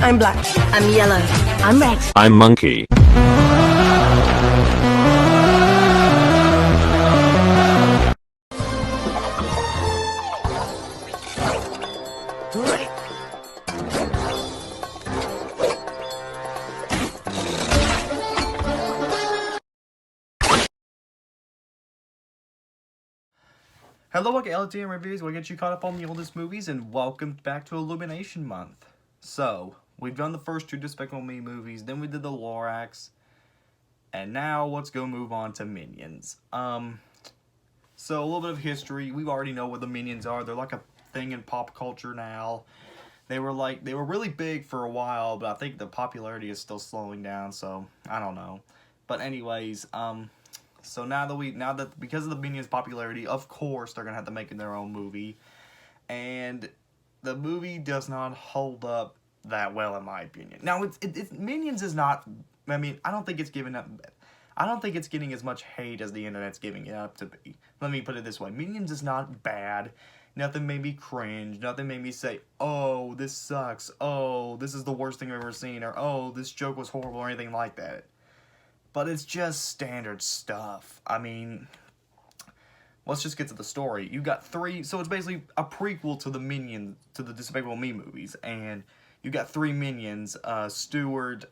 I'm black. I'm yellow. I'm red. I'm monkey. Hello, welcome to LTM Reviews. We'll get you caught up on the oldest movies, and welcome back to Illumination Month. So, we've done the first two Despicable Me movies, then we did the Lorax, and now let's go move on to Minions. So a little bit of history. We already know what the Minions are. They're like a thing in pop culture now. They were really big for a while, but I think the popularity is still slowing down, so I don't know. But anyways, so now that because of the Minions' popularity, of course they're gonna have to make their own movie, and the movie does not hold up that well in my opinion. Now Minions is not. I mean, I don't think it's getting as much hate as the internet's giving it up to be. Let me put it this way: Minions is not bad. Nothing made me cringe. Nothing made me say, "Oh, this sucks. Oh, this is the worst thing I've ever seen," or "Oh, this joke was horrible," or anything like that. But it's just standard stuff. I mean, let's just get to the story. You got so it's basically a prequel to the Despicable Me movies, and you got three Minions, Stuart,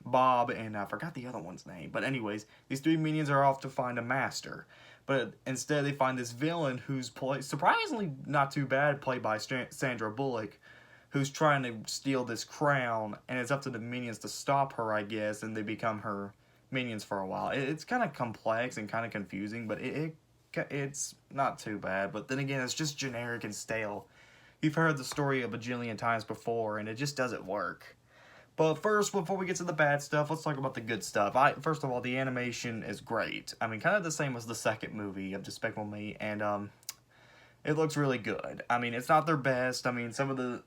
Bob, and I forgot the other one's name. But anyways, these three Minions are off to find a master. But instead they find this villain who's surprisingly not too bad, played by Sandra Bullock, who's trying to steal this crown, and it's up to the Minions to stop her, I guess, and they become her Minions for a while. It's kind of complex and kind of confusing, but it's not too bad. But then again, it's just generic and stale. You've heard the story a bajillion times before, and it just doesn't work. But first, before we get to the bad stuff, let's talk about the good stuff. First of all, the animation is great. I mean, kind of the same as the second movie of Despicable Me, and it looks really good. I mean, it's not their best. I mean, sometimes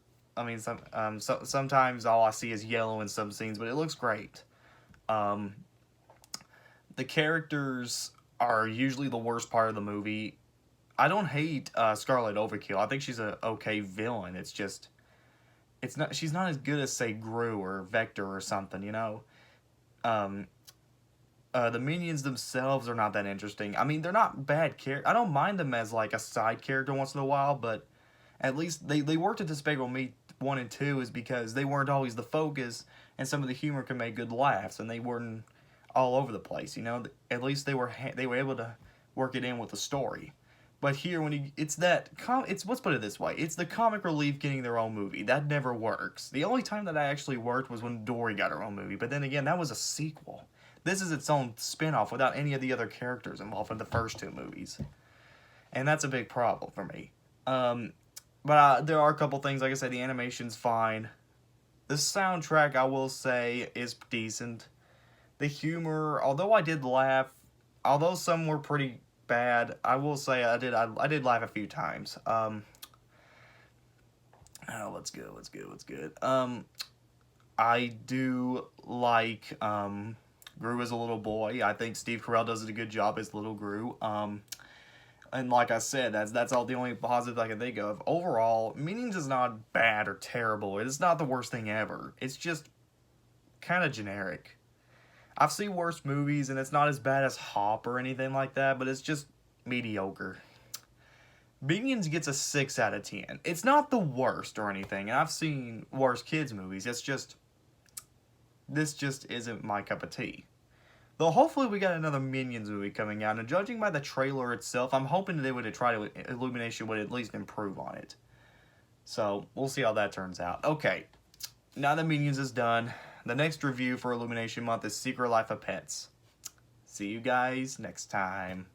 all I see is yellow in some scenes, but it looks great. The characters are usually the worst part of the movie. I don't hate Scarlet Overkill. I think she's an okay villain. It's just, she's not as good as, say, Gru or Vector or something, you know? The Minions themselves are not that interesting. I mean, they're not bad characters. I don't mind them as, like, a side character once in a while, but at least they worked at Despicable Me 1 and 2 is because they weren't always the focus, and some of the humor can make good laughs, and they weren't all over the place, you know. At least they were able to work it in with the story. But here, let's put it this way: it's the comic relief getting their own movie. That never works. The only time that actually worked was when Dory got her own movie. But then again, that was a sequel. This is its own spin-off without any of the other characters involved in the first two movies, and that's a big problem for me. But there are a couple things. Like I said, the animation's fine. The soundtrack, I will say, is decent. The humor, although I did laugh, although some were pretty bad, I will say I did laugh a few times. What's good. I do like Gru as a little boy. I think Steve Carell does a good job as little Gru. And like I said, that's all the only positive I can think of. Overall, Minions is not bad or terrible. It's not the worst thing ever. It's just kind of generic. I've seen worse movies, and it's not as bad as Hop or anything like that, but it's just mediocre. Minions gets a 6 out of 10. It's not the worst or anything, and I've seen worse kids' movies. This just isn't my cup of tea. Though hopefully we got another Minions movie coming out, and judging by the trailer itself, I'm hoping they would try to Illumination would at least improve on it. So, we'll see how that turns out. Okay, now that Minions is done, the next review for Illumination Month is Secret Life of Pets. See you guys next time.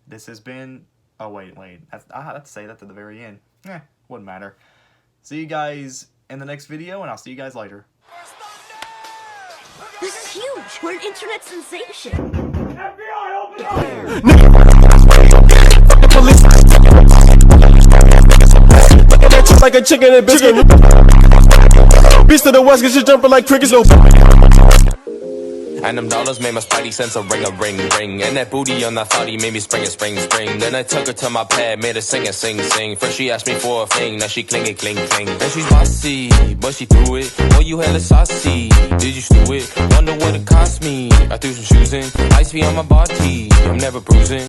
This has been... Oh, wait. I have to say that to the very end. Wouldn't matter. See you guys in the next video, and I'll see you guys later. This is huge. We're an internet sensation. FBI, open up! Like a chicken and biscuit. Beast of the West, get you jumping like crickets. No. And them dollars made my spidey sense a ring, ring. And that booty on that thotty made me spring. Then I took her to my pad, made her sing. First she asked me for a thing, now she cling. And she's bossy, but she threw it. Oh, you hella saucy, did you stew it? Wonder what it cost me. I threw some shoes in, ice be on my body, I'm never bruising.